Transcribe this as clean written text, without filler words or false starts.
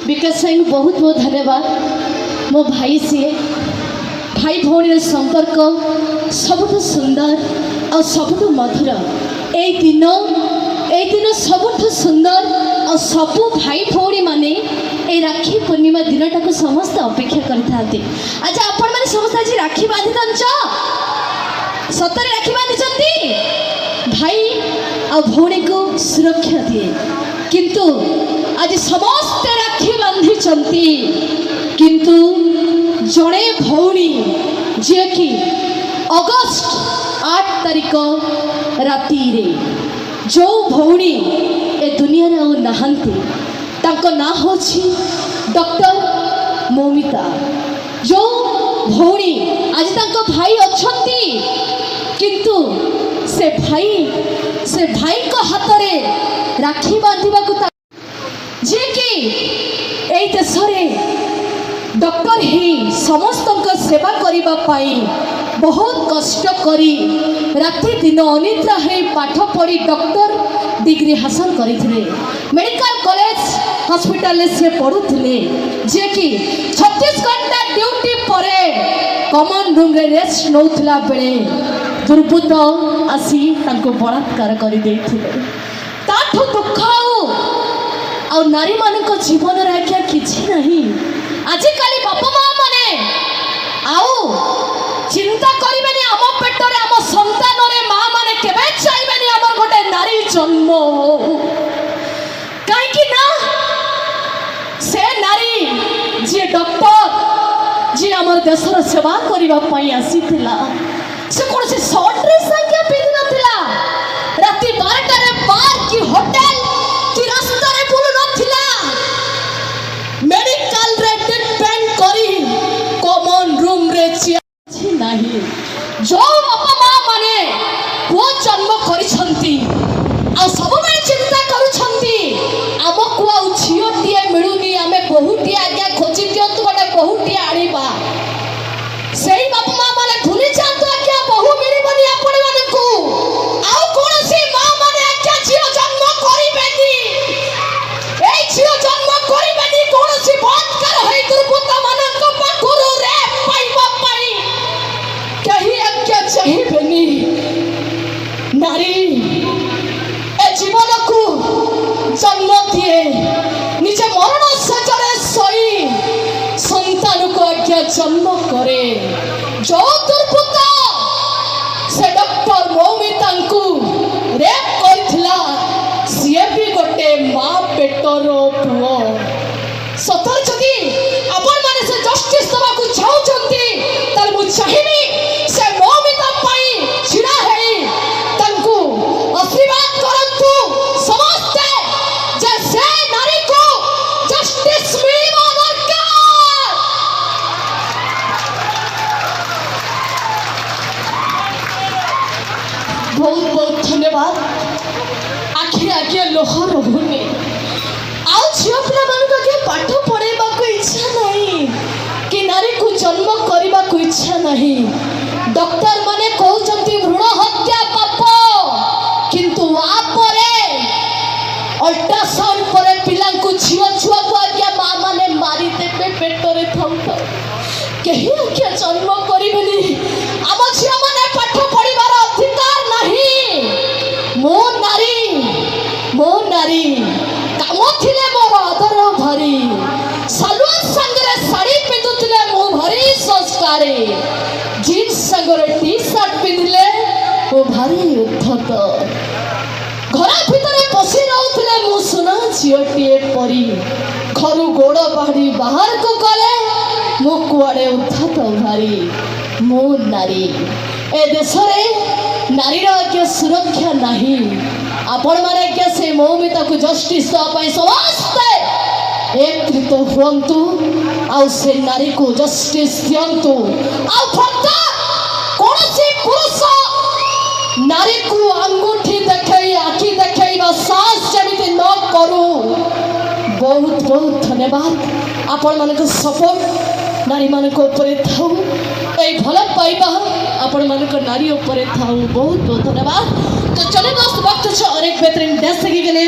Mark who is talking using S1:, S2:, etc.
S1: विकास साई बहुत बहुत धन्यवाद। मो भाई सी भाई भौणी संपर्क सबुठ सुंदर और सबुठ मधुर। ए दिन सबुठ सुंदर और सबू भाई भौणी माने ए राखी पूर्णिमा दिनटा को समस्त अपेक्षा करते। अच्छा आपण माने समस्त आज राखी बांधि दंच सतरे राखी बांधि भाई और भौणी को सुरक्षा दिए, किंतु आज समस्त राखी बांधि किंतु जड़े भौणी जे कि अगस्ट 8 तारिख राति जो भौणी ए दुनिया रे नहांती तांको ना होछि डॉक्टर मौमिता। जो भौणी आज तांको भाई अछंती किंतु से भाई को हाथ रे राखी बांधिबा को जे कि ए देश रे डॉक्टर ही समस्त सेवा करिबा पाई बहुत कष्ट करी राति दिन अनिद्रा है पाठ पढ़ी डॉक्टर डिग्री हासिल करथिले। मेडिकल कॉलेज हॉस्पिटल से पढ़ुथिले जे कि 36 घंटा ड्यूटी परे कॉमन रूम रे रेस्ट नौथला बेले दुर्बुद्ध आसी तांको बलात्कार करि देथिले। ताठो दुख आउ नारी मानक जीवन रे आज्ञा किछि नहीं। आजिकाली बापा माँ माने आउ चिंता करिबेनी आम पेटरे आम संतान रे माँ माने केबे चाइबेनी हमर गोटे नारी जन्म हो। काहे कि ना से नारी जे डॉक्टर जे हमर देशर सेवा करिबा पई आसीथिला से कोन से शॉर्ट ड्रेस आज्ञा पिंधि नथिला। राति 12 रे बार की होटल की रास्ता रे बुलु नथिला। मेडिकल रे डिपेंड करी कॉमन रूम रे नहीं। जो बापा माँ माने वो जन्म करिसंती आ सब में चिंता करुछंती हमको आ झियोटिए मिलुनी आमे बहुटिए आज्ञा खोजी दियंतु गोटे बहुटिए आनिबा। सेही बापा माँ माने भूली जातु आज्ञा बहु मिलिबनी आपण मानकु आ कोनसी माँ माने आज्ञा झियो जन्म करिबेनी। ए झियो जन्म करिबेनी कोनसी बलात्कार होई दुर्बृत्त मानक पाखुरु रे पाइबा पाई कहीं आज्ञा चाहिए नारी ए जीवन को जन्म दिए निजे मरण सजरे सही संतान को आज्ञा जन्म करे। जो दुर्बृत्त से डॉक्टर मौमिता को रेप करथिला सीए भी गोटे माँ पेटर पुओ। सतर जदि आपण माने से जस्टिस दबा को चाहउचंती तल मु चाहिबी से मौमिता पाई छिड़ा है तंकु आशीर्वाद करंतु समस्त जे से नारी को जस्टिस मिलवा दरकार। बहुत बहुत धन्यवाद। आखिर आगे लोहर भूमि आउ झियो पिला मानक के पाठ पढ़ेबा को इच्छा नहीं कि नारी को जन्म करबा को इच्छा नहीं। डॉक्टर माने कहउचंती भ्रूण हत्या पाप किंतु आ परे अल्ट्रासाउंड परे पिला को झियो छुआ को आज्ञा माँ माने मारी देबे पेटरे थाउ केही आज्ञा जन्म करिबेनी। आम झियो माने पाठ पढ़िबार अधिकार नहीं। मो नारी काम थिले मोर आदर भरी सालुआ संगरे साड़ी पिंधुथिले मो भरी संस्कारे जीन्स संगरे टी शर्ट पिंधले ओ भारी उद्धत घर भितरे पसी रहउथिले मो सुना झियोटिए परी घरु गोड़ बाहरी बाहर को गले मो कुआड़े उद्धत भारी। मो नारी ए देश रे नारीर आज्ञा सुरक्षा नहीं। आपण माने के से मौमिता को जस्टिस पाई समस्त एकत्रित हुंतु आउ से नारी को जस्टिस दियंतु। आउ फक्त कोनसी पुरुष नारी को अंगूठी देखई आखि देखई बा सास जमिति न करू। बहुत बहुत धन्यवाद। आपण मानक सपोर्ट नारी मानक ऊपर थाउ ए भल पाइबा आपण मानक नारी ऊपर थाउ। बहुत बहुत धन्यवाद। तो चले दोस्त वक्त और एक बेहतरीन डांस गले